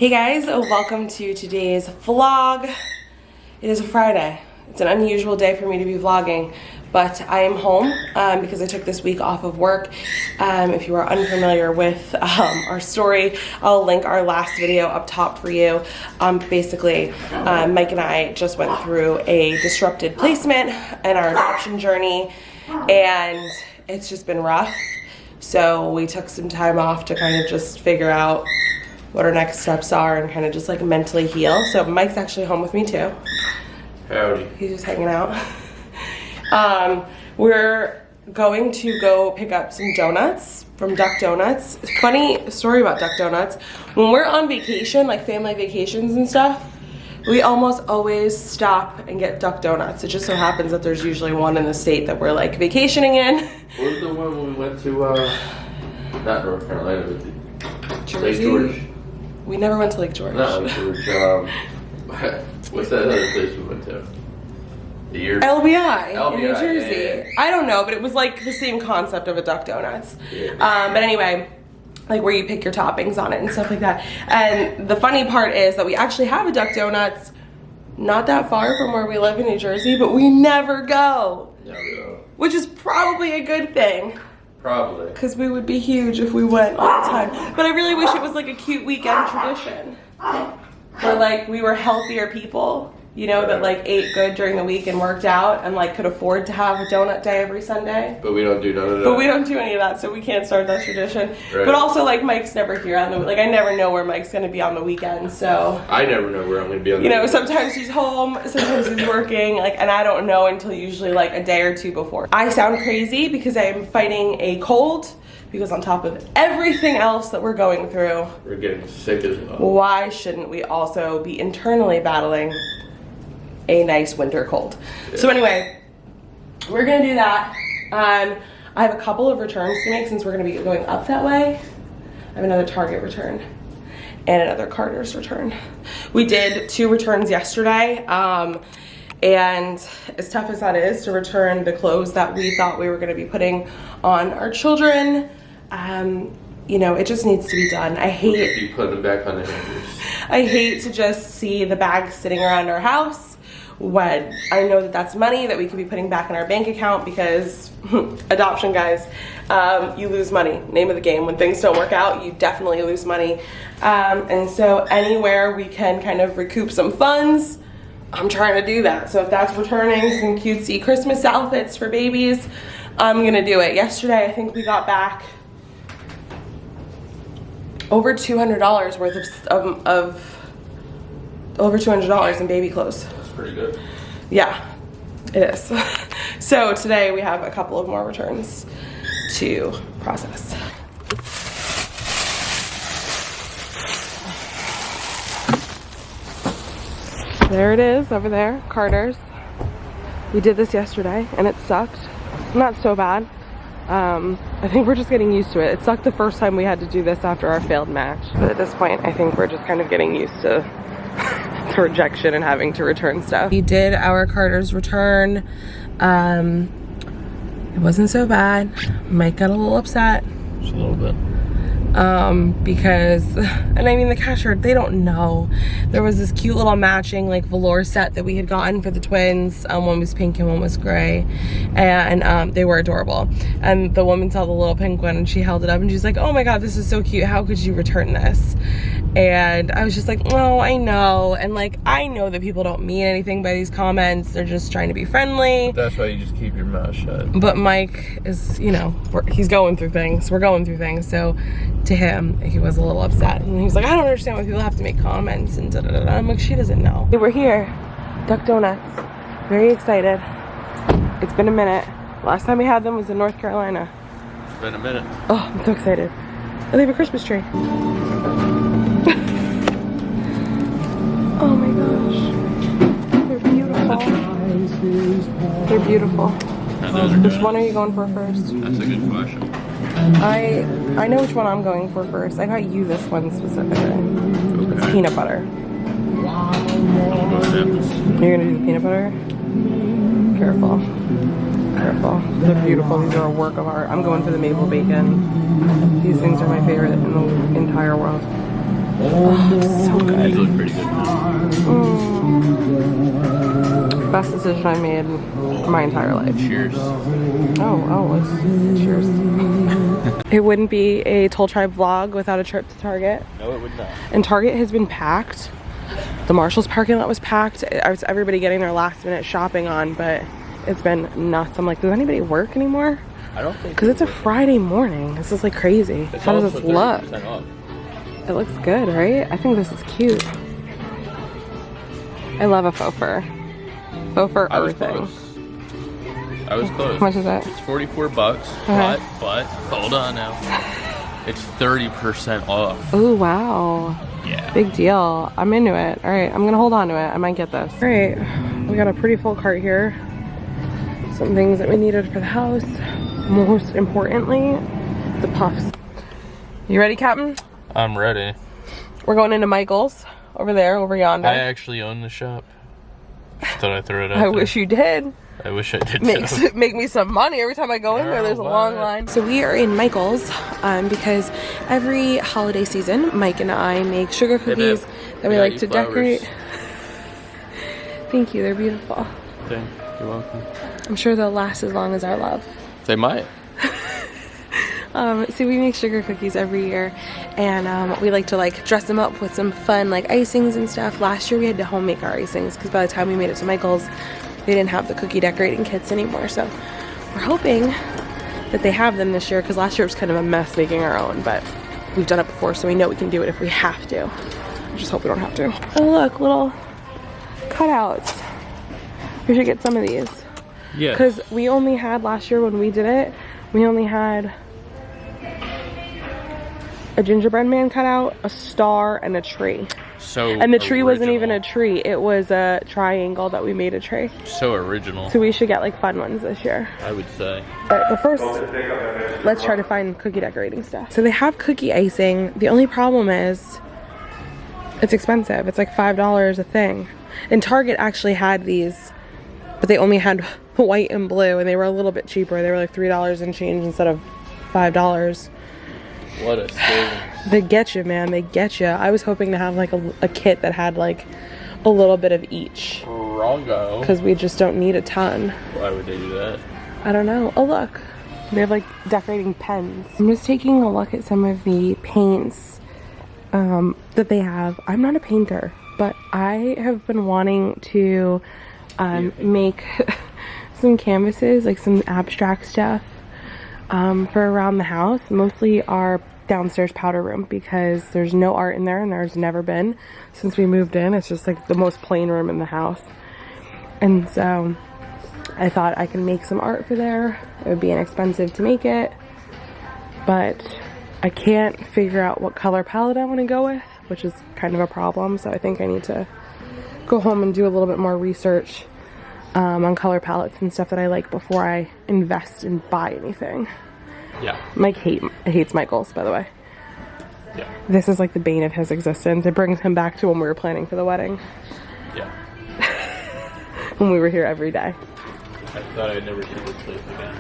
Hey guys, welcome to today's vlog. It is a Friday. It's an unusual day for me to be vlogging, but I am home because I took this week off of work. If you are unfamiliar with our story, I'll link our last video up top for you. Basically, Mike and I just went through a disrupted placement in our adoption journey, and it's just been rough. So we took some time off to kind of just figure out what our next steps are and kind of just like mentally heal. So Mike's actually home with me too. Howdy. He's just hanging out. We're going to go pick up some donuts from Duck Donuts. Funny story about Duck Donuts. When we're on vacation, like family vacations and stuff, we almost always stop and get Duck Donuts. It just so happens that there's usually one in the state that we're like vacationing in. What was the one when we went to, not North Carolina, but Lake George? We never went to Lake George. No, Lake George, what's that other place we went to? LBI in New Jersey. Yeah. I don't know, but it was like the same concept of a Duck Donuts. Yeah. But anyway, like where you pick your toppings on it and stuff like that. And the funny part is that we actually have a Duck Donuts not that far from where we live in New Jersey, but we never go. No. Which is probably a good thing. Probably. Because we would be huge if we went all the time. But I really wish it was like a cute weekend tradition. Where like we were healthier people, you know, that like ate good during the week and worked out and like could afford to have a donut day every Sunday. But we don't do none of that. But we don't do any of that, so we can't start that tradition. Right. But also like Mike's never here on the, like I never know where Mike's gonna be on the weekend, so. I never know where I'm gonna be on the You know, weekend. sometimes he's home, sometimes he's working, like, and I don't know until usually like a day or two before. I sound crazy because I am fighting a cold, because on top of everything else that we're going through, We're getting sick as well. why shouldn't we also be internally battling a nice winter cold? Yeah. So anyway, we're gonna do that. I have a couple of returns to make since we're gonna be going up that way. I have another Target return and another Carter's return. We did 2 returns yesterday, and as tough as that is to return the clothes that we thought we were gonna be putting on our children, you know, it just needs to be done. I hate You put them back on the hangers. I hate to just see the bags sitting around our house when I know that that's money that we could be putting back in our bank account, because adoption, guys, you lose money. Name of the game. When things don't work out, you definitely lose money. And so anywhere we can kind of recoup some funds, I'm trying to do that. So if that's returning some cutesy Christmas outfits for babies, I'm gonna do it. Yesterday, I think we got back over $200 worth of over $200 in baby clothes. That's pretty good. Yeah, it is. So today we have a couple of more returns to process. There it is over there, Carter's. We did this yesterday and it sucked. Not so bad. I think we're just getting used to it. It sucked the first time we had to do this after our failed match. But at this point, I think we're just kind of getting used to the rejection and having to return stuff. We did our Carter's return. It wasn't so bad. Mike got a little upset. Just a little bit. Because, and I mean the cashier, they don't know. There was this cute little matching like velour set that we had gotten for the twins. One was pink and one was gray, and they were adorable. And the woman saw the little pink one and she held it up and she's like, oh my god, this is so cute, how could you return this? And I was just like, oh, I know. And like, I know that people don't mean anything by these comments, they're just trying to be friendly. That's why you just keep your mouth shut. But Mike is, you know, he's going through things. We're going through things. So to him, he was a little upset. And he was like, I don't understand why people have to make comments and da-da-da-da. I'm like, she doesn't know. We're here, Duck Donuts. Very excited. It's been a minute. Last time we had them was in North Carolina. It's been a minute. Oh, I'm so excited. Oh, they have a Christmas tree. Oh my gosh. They're beautiful. They're beautiful. Which one are you going for first? That's a good question. I know which one I'm going for first. I got you this one specifically. Okay. It's peanut butter. I'll go samples. You're gonna do the peanut butter? Careful. Careful. They're beautiful. These are a work of art. I'm going for the maple bacon. These things are my favorite in the entire world. Oh, so good. These look pretty good. Best decision I made my entire life. Cheers. Let's cheers. It wouldn't be a Toal Tribe vlog without a trip to Target. No, it would not. And Target has been packed. The Marshall's parking lot was packed. I was everybody getting their last minute shopping on, but it's been nuts. I'm like, does anybody work anymore? I don't think. Because it's a Friday morning. This is like crazy. How does this look? Off. It looks good, right? I think this is cute. I love a faux fur. Faux fur everything. I was close. How much is it? It's 44 bucks. Okay. But hold on now. It's 30% off. Oh wow. Yeah. Big deal. I'm into it. All right, I'm gonna hold on to it. I might get this. All right, we got a pretty full cart here. Some things that we needed for the house. Most importantly, the puffs. You ready, Captain? I'm ready. We're going into Michael's over there, over yonder. I actually own the shop. Just thought I'd throw it out I there. wish you did. I wish I did too. Make me some money every time I go in there. There's a long line. So we are in Michael's because every holiday season, Mike and I make sugar cookies that we like to decorate. Thank you. They're beautiful. You're welcome. I'm sure they'll last as long as our love. They might. So we make sugar cookies every year, and we like to dress them up with some fun icings and stuff. Last year we had to home make our icings because by the time we made it to Michael's, they didn't have the cookie decorating kits anymore. So we're hoping that they have them this year, because last year it was kind of a mess making our own, but we've done it before, so we know we can do it if we have to. I just hope we don't have to. Oh look, little cutouts. We should get some of these. Yeah. Because we only had, last year when we did it, we only had a gingerbread man cutout, a star, and a tree. And the tree wasn't even a tree. It was a triangle that we made a tree. So original. So we should get fun ones this year. I would say. But first, let's try to find cookie decorating stuff. So they have cookie icing. The only problem is it's expensive. It's like $5 a thing. And Target actually had these, but they only had white and blue, and they were a little bit cheaper. They were like $3 and change instead of $5. What a savings. They get you, man. They get you. I was hoping to have a kit that had a little bit of each. Wrongo. Because we just don't need a ton. Why would they do that? I don't know. Oh look, they have decorating pens. I'm just taking a look at some of the paints that they have. I'm not a painter, but I have been wanting to make some canvases, some abstract stuff for around the house. Mostly our downstairs powder room, because there's no art in there, and there's never been since we moved in. It's just the most plain room in the house. And so I thought I could make some art for there. It would be inexpensive to make it, but I can't figure out what color palette I want to go with, which is kind of a problem. So I think I need to go home and do a little bit more research on color palettes and stuff that I like before I invest and buy anything. Yeah. Mike hates Michael's, by the way. Yeah. This is the bane of his existence. It brings him back to when we were planning for the wedding. Yeah. When we were here every day. I thought I'd never see this place again.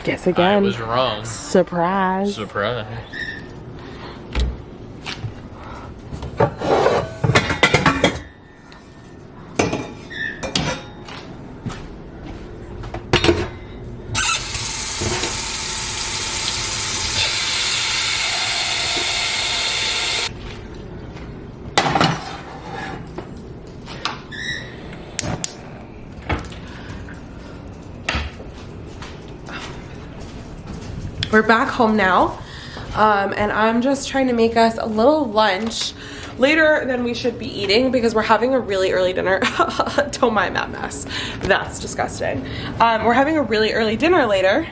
Guess again. I was wrong. Surprise. Surprise. We're back home now, and I'm just trying to make us a little lunch later than we should be eating, because we're having a really early dinner. Don't mind that mess. That's disgusting. We're having a really early dinner later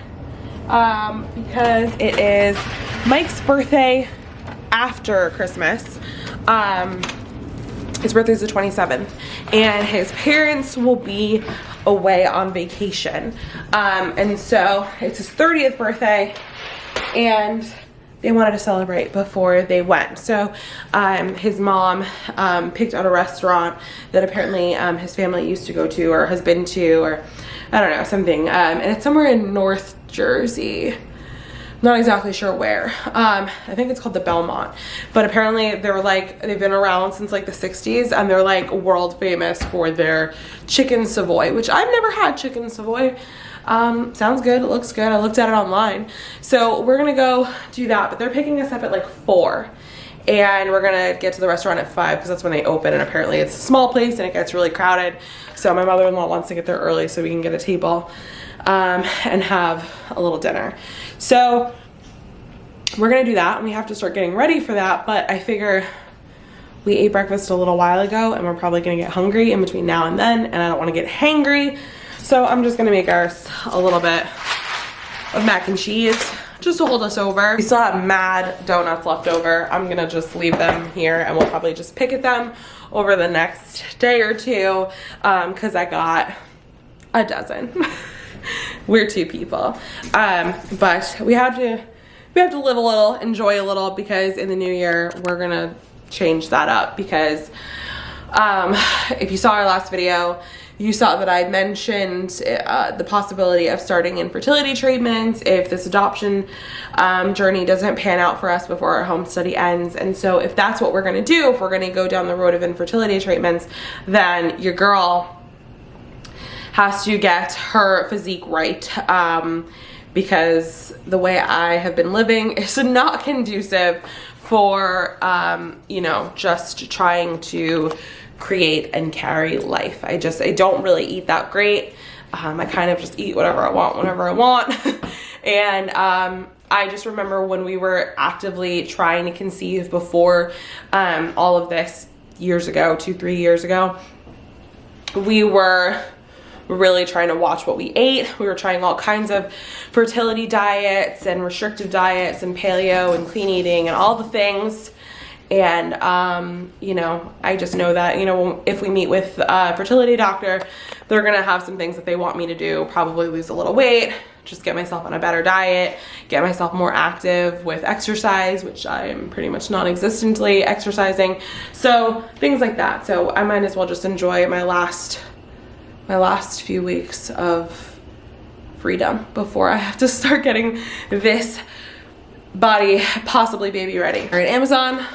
because it is Mike's birthday after Christmas. His birthday's the 27th, and his parents will be away on vacation. And so it's his 30th birthday, and they wanted to celebrate before they went. So his mom picked out a restaurant that apparently his family used to go to, or has been to, or I don't know, something. And it's somewhere in North Jersey. Not exactly sure where. I think it's called the Belmont, but apparently they're like, they've been around since like the 60s, and they're like world famous for their chicken Savoy, which I've never had chicken Savoy. Sounds good, it looks good. I looked at it online. So we're gonna go do that, but they're picking us up at like 4. And we're gonna get to the restaurant at 5 because that's when they open, and apparently it's a small place and it gets really crowded. So my mother-in-law wants to get there early so we can get a table and have a little dinner. So we're gonna do that, and we have to start getting ready for that, but I figure we ate breakfast a little while ago and we're probably gonna get hungry in between now and then, and I don't wanna get hangry. So I'm just gonna make ours a little bit of mac and cheese just to hold us over. We still have mad donuts left over. I'm gonna just leave them here and we'll probably just pick at them over the next day or two because I got a dozen. We're 2 people. But we have to live a little, enjoy a little, because in the new year we're gonna change that up because if you saw our last video, you saw that I mentioned the possibility of starting infertility treatments if this adoption journey doesn't pan out for us before our home study ends. And so if that's what we're gonna do, if we're gonna go down the road of infertility treatments, then your girl has to get her physique right, because the way I have been living is not conducive for, you know, just trying to create and carry life. I don't really eat that great. I kind of just eat whatever I want whenever I want. And I just remember when we were actively trying to conceive before all of this years ago, 2-3 years ago, we were really trying to watch what we ate. We were trying all kinds of fertility diets and restrictive diets and paleo and clean eating and all the things. And, you know, I just know that, you know, if we meet with a fertility doctor, they're going to have some things that they want me to do, probably lose a little weight, just get myself on a better diet, get myself more active with exercise, which I am pretty much non-existently exercising. So things like that. So I might as well just enjoy my last few weeks of freedom before I have to start getting this body, possibly baby ready. All right, Amazon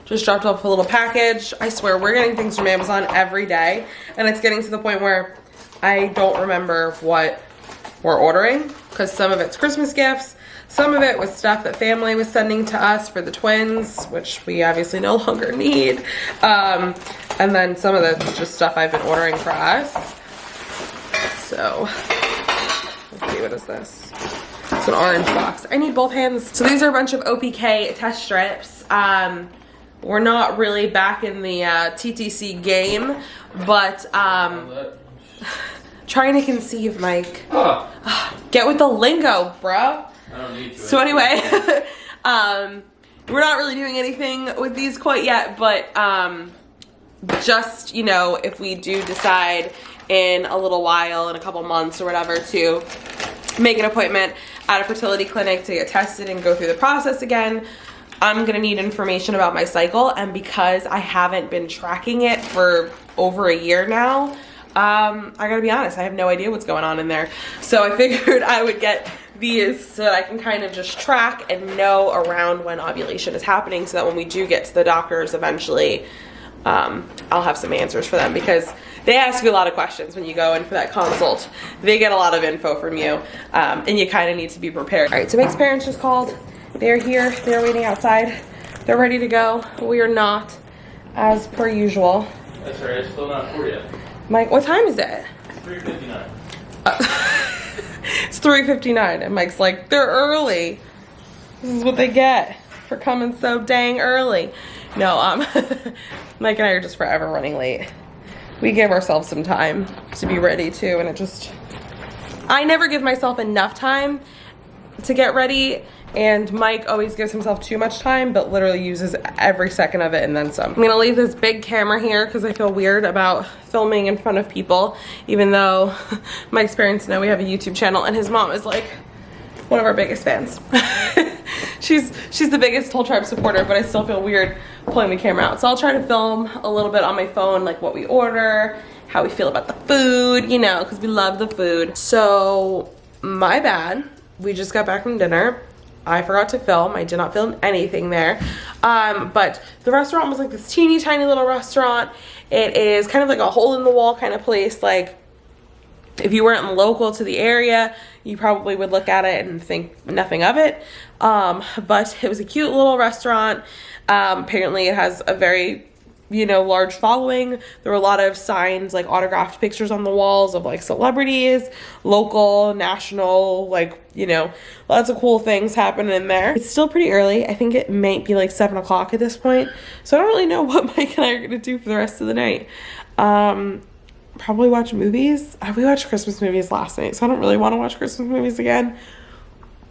just dropped off a little package. I swear we're getting things from Amazon every day, and it's getting to the point where I don't remember what we're ordering because some of it's Christmas gifts, some of it was stuff that family was sending to us for the twins, which we obviously no longer need, and then some of it's just stuff I've been ordering for us. So let's see, what is this? It's an orange box. I need both hands. So these are a bunch of OPK test strips. We're not really back in the TTC game, but trying to conceive, Mike. Get with the lingo, bro. I don't need to. So anyway, we're not really doing anything with these quite yet, but just, you know, if we do decide in a little while, in a couple months or whatever, to make an appointment at a fertility clinic to get tested and go through the process again, I'm gonna need information about my cycle. And because I haven't been tracking it for over a year now, I gotta be honest, I have no idea what's going on in there. So I figured I would get these so that I can kind of just track and know around when ovulation is happening, so that when we do get to the doctors eventually, I'll have some answers for them, because they ask you a lot of questions when you go in for that consult. They get a lot of info from you, and you kind of need to be prepared. All right, so Mike's parents just called. They're here, they're waiting outside. They're ready to go. We are not, as per usual. That's right, it's still not 4 yet. Mike, what time is it? 3:59. It's 3:59, and Mike's like, they're early. This is what they get for coming so dang early. No, Mike and I are just forever running late. We give ourselves some time to be ready too, and I never give myself enough time to get ready, and Mike always gives himself too much time, but literally uses every second of it and then some. I'm gonna leave this big camera here because I feel weird about filming in front of people, even though Mike's parents know we have a YouTube channel, and his mom is like one of our biggest fans. She's the biggest Toal Tribe supporter, but I still feel weird pulling the camera out. So I'll try to film a little bit on my phone, like what we order, how we feel about the food, you know, because we love the food. So my bad, we just got back from dinner. I forgot to film. I did not film anything there. But the restaurant was like this teeny tiny little restaurant. It is kind of like a hole in the wall kind of place. Like if you weren't local to the area, you probably would look at it and think nothing of it. But it was a cute little restaurant. Apparently it has a very, large following. There were a lot of signs, like autographed pictures on the walls of like celebrities, local, national, lots of cool things happening in there. It's still pretty early. I think it might be like 7 o'clock at this point. So I don't really know what Mike and I are gonna do for the rest of the night. Probably watch movies. We watched Christmas movies last night, so I don't really want to watch Christmas movies again.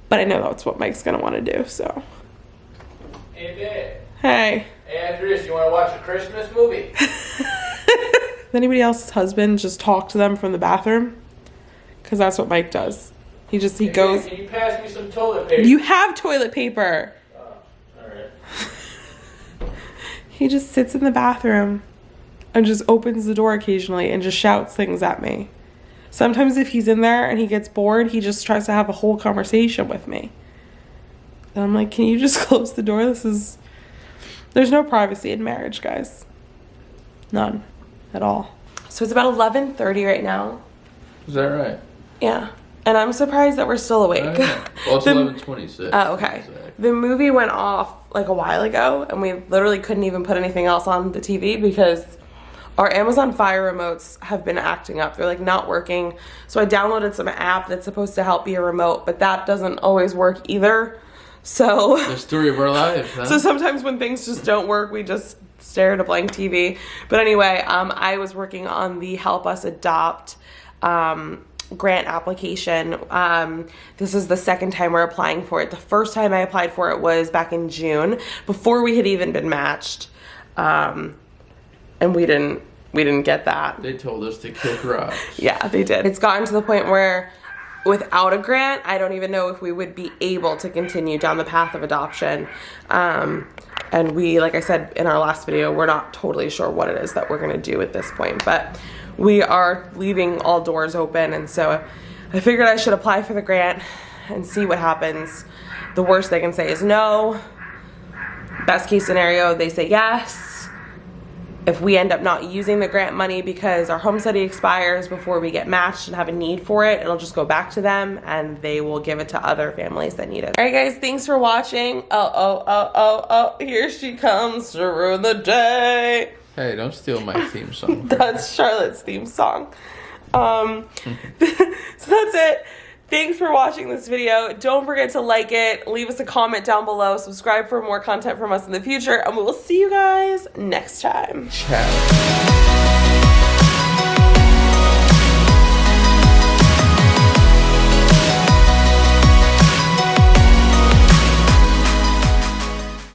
But I know that's what Mike's gonna want to do, so. Hey, babe. Hey. Hey, Andres, you want to watch a Christmas movie? Anybody else's husband just talk to them from the bathroom? Because that's what Mike does. He goes. Can you pass me some toilet paper? You have toilet paper. Alright. He just sits in the bathroom and just opens the door occasionally and just shouts things at me. Sometimes if he's in there and he gets bored, he just tries to have a whole conversation with me. And I'm like, can you just close the door? There's no privacy in marriage, guys. None at all. So it's about 11:30 right now. Is that right? Yeah. And I'm surprised that we're still awake. Well, it's 11:26. Oh, okay. The movie went off like a while ago, and we literally couldn't even put anything else on the TV because our Amazon Fire remotes have been acting up. They're like not working. So I downloaded some app that's supposed to help be a remote, but that doesn't always work either. So the story of our lives, huh? So sometimes when things just don't work, we just stare at a blank TV. But anyway, I was working on the Help Us Adopt grant application. This is the second time we're applying for it. The first time I applied for it was back in June, before we had even been matched. And we didn't get that. They told us to kick rocks. Yeah, they did. It's gotten to the point where without a grant, I don't even know if we would be able to continue down the path of adoption. And we, like I said in our last video, we're not totally sure what it is that we're gonna do at this point, but we are leaving all doors open. And so I figured I should apply for the grant and see what happens. The worst they can say is no. Best case scenario, they say yes. If we end up not using the grant money because our home study expires before we get matched and have a need for it, it'll just go back to them and they will give it to other families that need it. All right, guys, thanks for watching. Oh, here she comes to ruin the day. Hey, don't steal my theme song. That's Charlotte's theme song. So that's it. Thanks for watching this video. Don't forget to like it, leave us a comment down below, subscribe for more content from us in the future, and we will see you guys next time. Ciao.